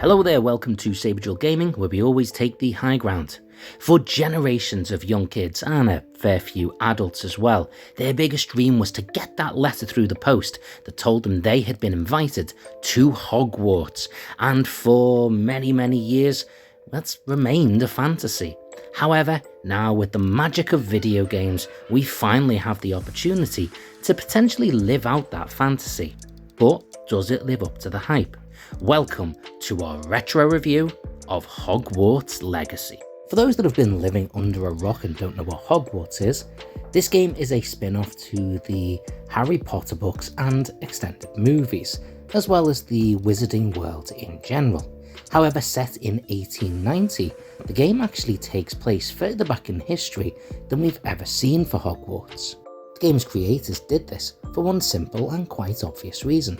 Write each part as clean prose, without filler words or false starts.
Hello there, welcome to Saberjewel Gaming, where we always take the high ground. For generations of young kids, and a fair few adults as well, their biggest dream was to get that letter through the post that told them they had been invited to Hogwarts, and for many years, that's remained a fantasy. However, now with the magic of video games, we finally have the opportunity to potentially live out that fantasy. But does it live up to the hype? Welcome to our retro review of Hogwarts Legacy. For those that have been living under a rock and don't know what Hogwarts is, this game is a spin-off to the Harry Potter books and extended movies, as well as the wizarding world in general. However, set in 1890, the game actually takes place further back in history than we've ever seen for Hogwarts. The game's creators did this for one simple and quite obvious reason: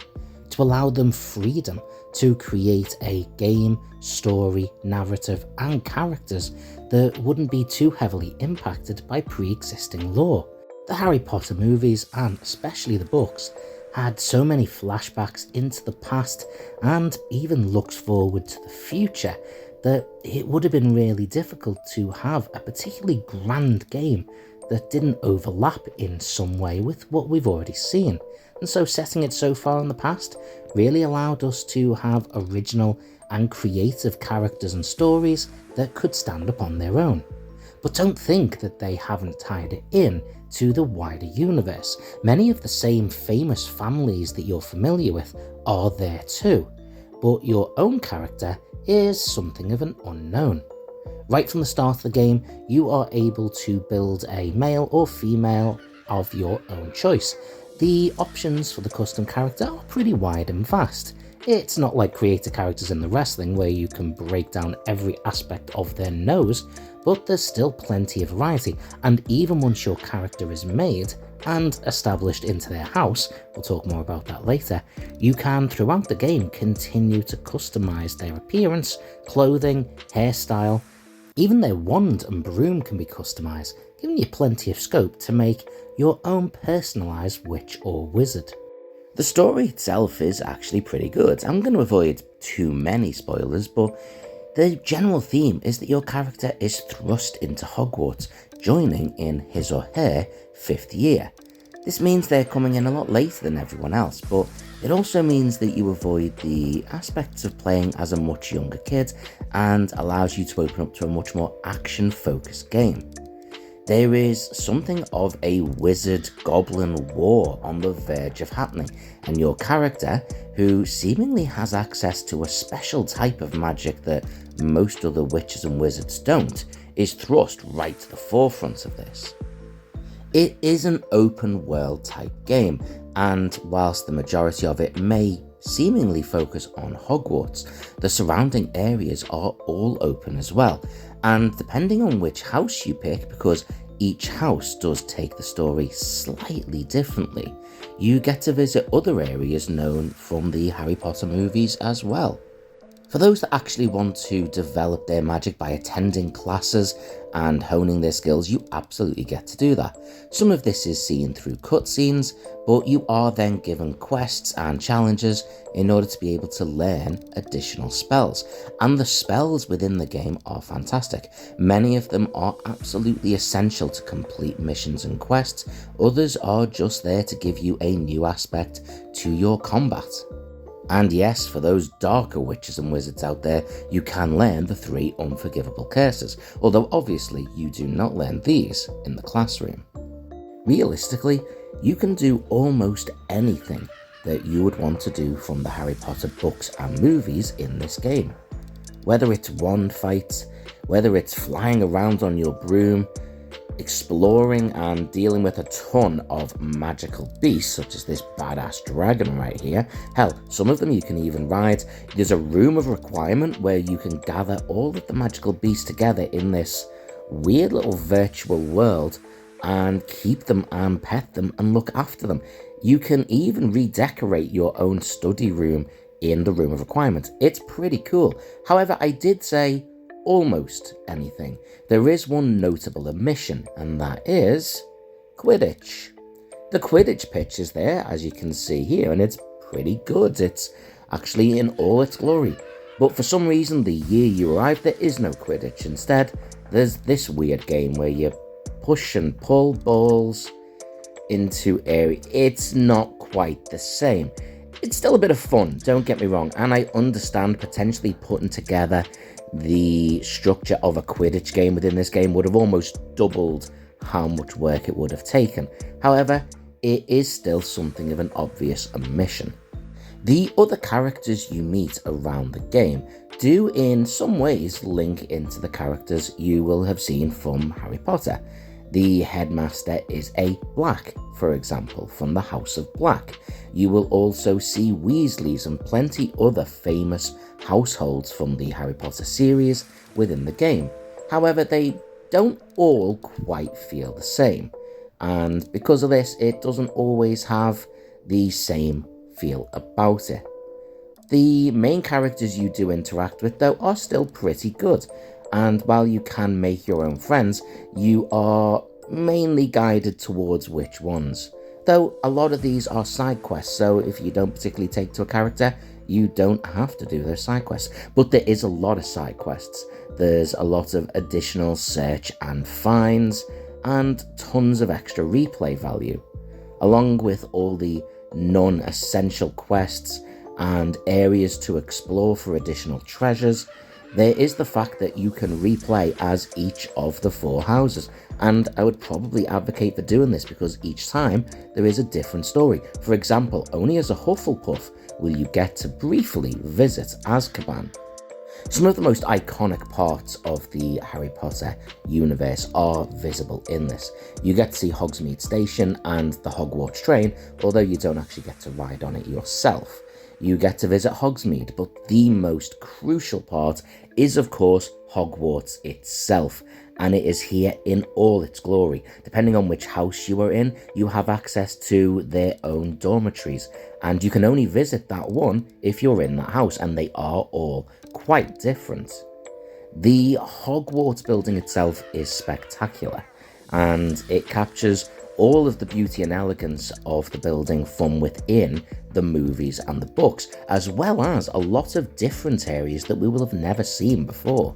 to allow them freedom to create a game, story, narrative and characters that wouldn't be too heavily impacted by pre-existing lore. The Harry Potter movies, and especially the books, had so many flashbacks into the past and even looks forward to the future that it would have been really difficult to have a particularly grand game that didn't overlap in some way with what we've already seen. And so setting it so far in the past really allowed us to have original and creative characters and stories that could stand upon their own. But don't think that they haven't tied it in to the wider universe. Many of the same famous families that you're familiar with are there too, but your own character is something of an unknown. Right from the start of the game, you are able to build a male or female of your own choice. The options for the custom character are pretty wide and vast. It's not like creator characters in the wrestling where you can break down every aspect of their nose, but there's still plenty of variety, and even once your character is made and established into their house, we'll talk more about that later, you can throughout the game continue to customize their appearance, clothing, hairstyle. Even their wand and broom can be customized, giving you plenty of scope to make your own personalised witch or wizard. The story itself is actually pretty good. I'm going to avoid too many spoilers, but the general theme is that your character is thrust into Hogwarts, joining in his or her 5th year. This means they're coming in a lot later than everyone else, but it also means that you avoid the aspects of playing as a much younger kid and allows you to open up to a much more action-focused game. There is something of a wizard-goblin war on the verge of happening, and your character, who seemingly has access to a special type of magic that most other witches and wizards don't, is thrust right to the forefront of this. It is an open world type game, and whilst the majority of it may seemingly focus on Hogwarts, the surrounding areas are all open as well, and depending on which house you pick, because each house does take the story slightly differently, you get to visit other areas known from the Harry Potter movies as well. For those that actually want to develop their magic by attending classes and honing their skills, you absolutely get to do that. Some of this is seen through cutscenes, but you are then given quests and challenges in order to be able to learn additional spells. And the spells within the game are fantastic. Many of them are absolutely essential to complete missions and quests. Others are just there to give you a new aspect to your combat. And yes, for those darker witches and wizards out there, you can learn the 3 unforgivable curses, although obviously you do not learn these in the classroom. Realistically, you can do almost anything that you would want to do from the Harry Potter books and movies in this game. Whether it's wand fights, whether it's flying around on your broom, exploring and dealing with a ton of magical beasts such as this badass dragon right here. Hell, some of them you can even ride. There's a room of requirement where you can gather all of the magical beasts together in this weird little virtual world and keep them and pet them and look after them. You can even redecorate your own study room in the room of requirement. It's pretty cool. However, I did say almost anything. There is one notable omission, and that is Quidditch. The Quidditch pitch is there, as you can see here, and it's pretty good. It's actually in all its glory. But for some reason, the year you arrive, there is no Quidditch. Instead, there's this weird game where you push and pull balls into area. It's not quite the same. It's still a bit of fun, don't get me wrong, and I understand potentially putting together the structure of a Quidditch game within this game would have almost doubled how much work it would have taken. However, it is still something of an obvious omission. The other characters you meet around the game do in some ways link into the characters you will have seen from Harry Potter. The headmaster is a Black, for example, from the House of Black. You will also see Weasleys and plenty other famous households from the Harry Potter series within the game. However, they don't all quite feel the same, and because of this, it doesn't always have the same feel about it. The main characters you do interact with, though, are still pretty good, and while you can make your own friends, you are mainly guided towards which ones. Though a lot of these are side quests, so if you don't particularly take to a character, you don't have to do those side quests. But there is a lot of side quests. There's a lot of additional search and finds, and tons of extra replay value, along with all the non-essential quests and areas to explore for additional treasures. There is the fact that you can replay as each of the 4 houses, and I would probably advocate for doing this because each time there is a different story. For example, only as a Hufflepuff will you get to briefly visit Azkaban. Some of the most iconic parts of the Harry Potter universe are visible in this. You get to see Hogsmeade Station and the Hogwarts train, although you don't actually get to ride on it yourself. You get to visit Hogsmeade, but the most crucial part is, of course, Hogwarts itself, and it is here in all its glory. Depending on which house you are in, you have access to their own dormitories, and you can only visit that one if you're in that house, and they are all quite different. The Hogwarts building itself is spectacular, and it captures all of the beauty and elegance of the building from within the movies and the books, as well as a lot of different areas that we will have never seen before.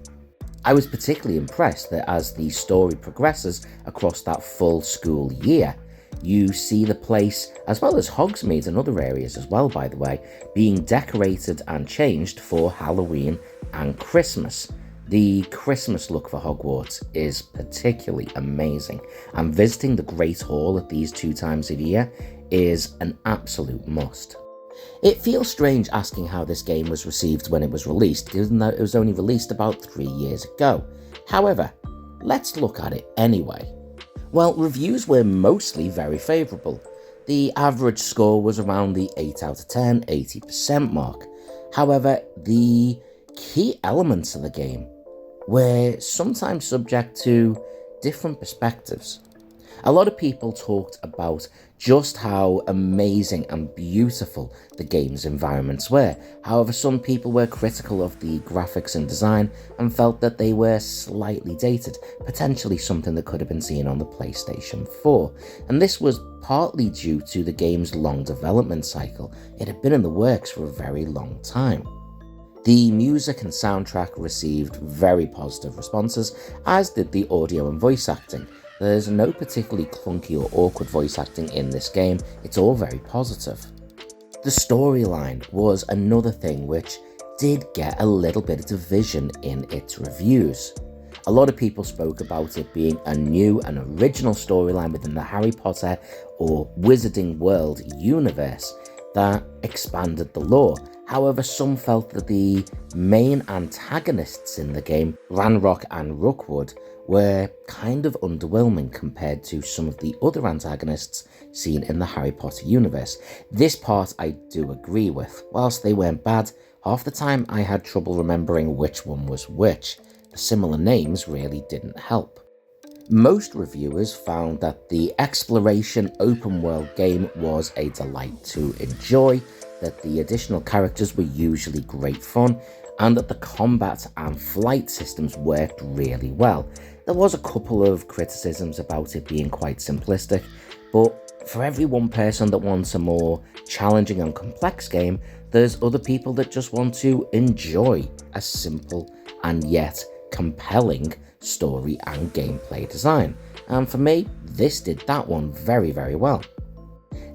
I was particularly impressed that as the story progresses across that full school year, you see the place, as well as Hogsmeade and other areas as well, by the way, being decorated and changed for Halloween and Christmas. The Christmas look for Hogwarts is particularly amazing, and visiting the Great Hall at these 2 times a year is an absolute must. It feels strange asking how this game was received when it was released, given that it was only released about 3 years ago. However, let's look at it anyway. Well, reviews were mostly very favourable. The average score was around the 8 out of 10, 80% mark. However, the key elements of the game were sometimes subject to different perspectives. A lot of people talked about just how amazing and beautiful the game's environments were. However, some people were critical of the graphics and design and felt that they were slightly dated, potentially something that could have been seen on the PlayStation 4. And this was partly due to the game's long development cycle. It had been in the works for a very long time. The music and soundtrack received very positive responses, as did the audio and voice acting. There's no particularly clunky or awkward voice acting in this game, it's all very positive. The storyline was another thing which did get a little bit of division in its reviews. A lot of people spoke about it being a new and original storyline within the Harry Potter or Wizarding World universe that expanded the lore. However, some felt that the main antagonists in the game, Ranrock and Rookwood, were kind of underwhelming compared to some of the other antagonists seen in the Harry Potter universe. This part I do agree with. Whilst they weren't bad, half the time I had trouble remembering which one was which. The similar names really didn't help. Most reviewers found that the exploration open world game was a delight to enjoy, that the additional characters were usually great fun, and that the combat and flight systems worked really well. There was a couple of criticisms about it being quite simplistic, but For every one person that wants a more challenging and complex game, there's other people that just want to enjoy a simple and yet compelling story and gameplay design. And for me, this did that one very, very well.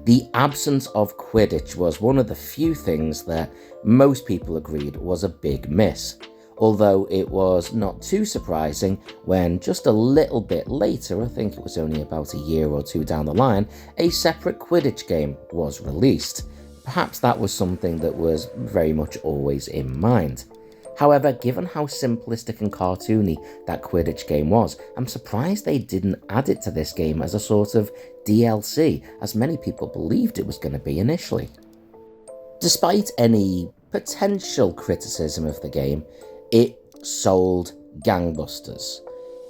The absence of Quidditch was one of the few things that most people agreed was a big miss, although it was not too surprising when just a little bit later, I think it was only about a year or two down the line, a separate Quidditch game was released. Perhaps that was something that was very much always in mind. However, given how simplistic and cartoony that Quidditch game was, I'm surprised they didn't add it to this game as a sort of DLC, as many people believed it was going to be initially. Despite any potential criticism of the game, it sold gangbusters.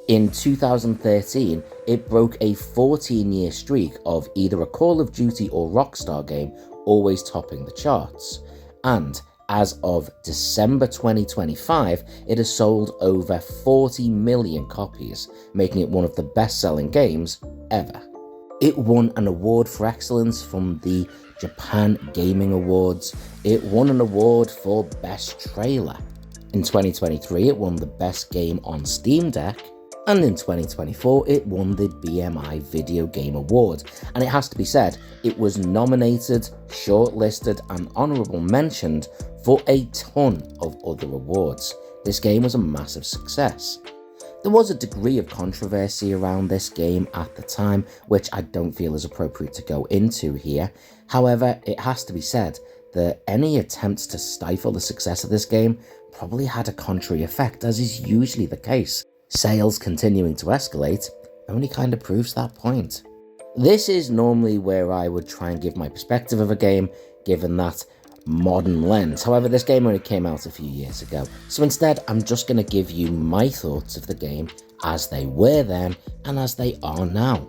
In 2013, it broke a 14-year streak of either a Call of Duty or Rockstar game always topping the charts. And as of December 2025, it has sold over 40 million copies, making it one of the best-selling games ever. It won an award for excellence from the Japan Gaming Awards. It won an award for Best Trailer. In 2023, it won the Best Game on Steam Deck. And in 2024, it won the BMI Video Game Award. And it has to be said, it was nominated, shortlisted, and honourable mentioned for a ton of other awards. This game was a massive success. There was a degree of controversy around this game at the time, which I don't feel is appropriate to go into here. However, it has to be said that any attempts to stifle the success of this game probably had a contrary effect, as is usually the case. Sales continuing to escalate only kind of proves that point. This is normally where I would try and give my perspective of a game, given that modern lens. However, this game only came out a few years ago, so instead I'm just going to give you my thoughts of the game as they were then and as they are now.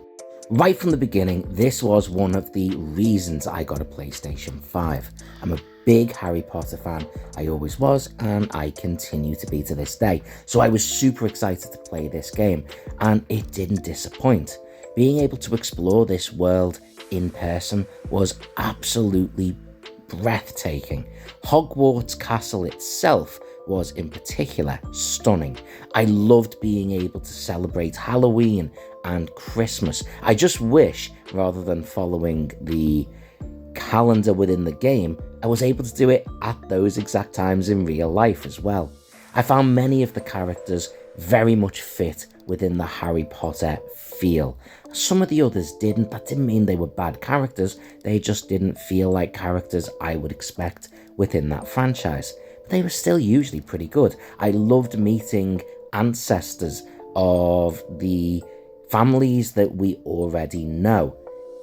Right from the beginning, this was one of the reasons I got a PlayStation 5. I'm a big Harry Potter fan, I always was, and I continue to be to this day. So I was super excited to play this game, and it didn't disappoint. Being able to explore this world in person was absolutely breathtaking. Hogwarts Castle itself was in particular stunning. I loved being able to celebrate Halloween and Christmas. I just wish, rather than following the calendar within the game, I was able to do it at those exact times in real life as well. I found many of the characters very much fit within the Harry Potter feel. Some of the others didn't. That didn't mean they were bad characters, they just didn't feel like characters I would expect within that franchise. But they were still usually pretty good. I loved meeting ancestors of the families that we already know.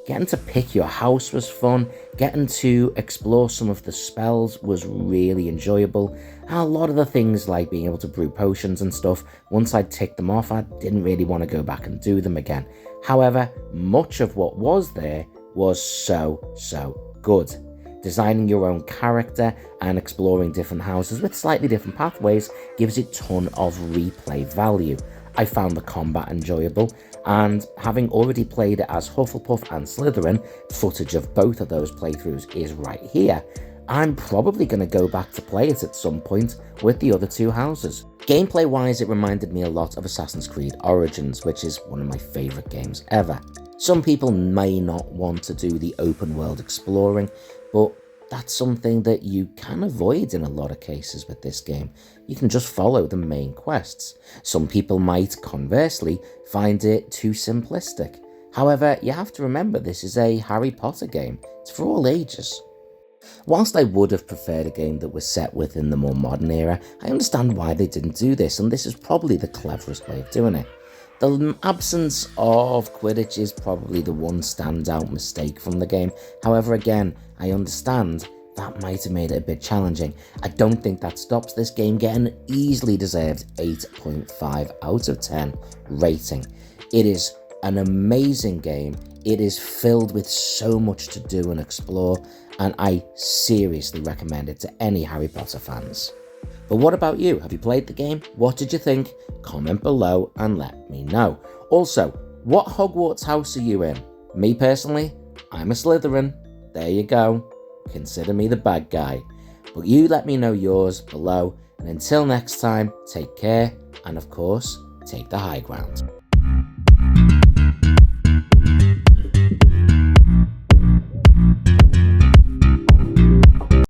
Getting to pick your house was fun, getting to explore some of the spells was really enjoyable, and a lot of the things like being able to brew potions and stuff, once I'd ticked them off, I didn't really want to go back and do them again. However, much of what was there was so good. Designing your own character and exploring different houses with slightly different pathways gives it a ton of replay value. I found the combat enjoyable, and having already played it as Hufflepuff and Slytherin, footage of both of those playthroughs is right here. I'm probably going to go back to play it at some point with the other two houses. Gameplay wise, it reminded me a lot of Assassin's Creed Origins, which is one of my favourite games ever. Some people may not want to do the open world exploring, but that's something that you can avoid in a lot of cases with this game. You can just follow the main quests. Some people might, conversely, find it too simplistic. However, you have to remember this is a Harry Potter game. It's for all ages. Whilst I would have preferred a game that was set within the more modern era, I understand why they didn't do this, and this is probably the cleverest way of doing it. The absence of Quidditch is probably the one standout mistake from the game. However, again, I understand that might have made it a bit challenging. I don't think that stops this game getting an easily deserved 8.5 out of 10 rating. It is an amazing game. It is filled with so much to do and explore, and I seriously recommend it to any Harry Potter fans. But what about you? Have you played the game? What did you think? Comment below and let me know. Also, what Hogwarts house are you in? Me personally, I'm a Slytherin. There you go. Consider me the bad guy. But you let me know yours below, and until next time, take care, and of course, take the high ground.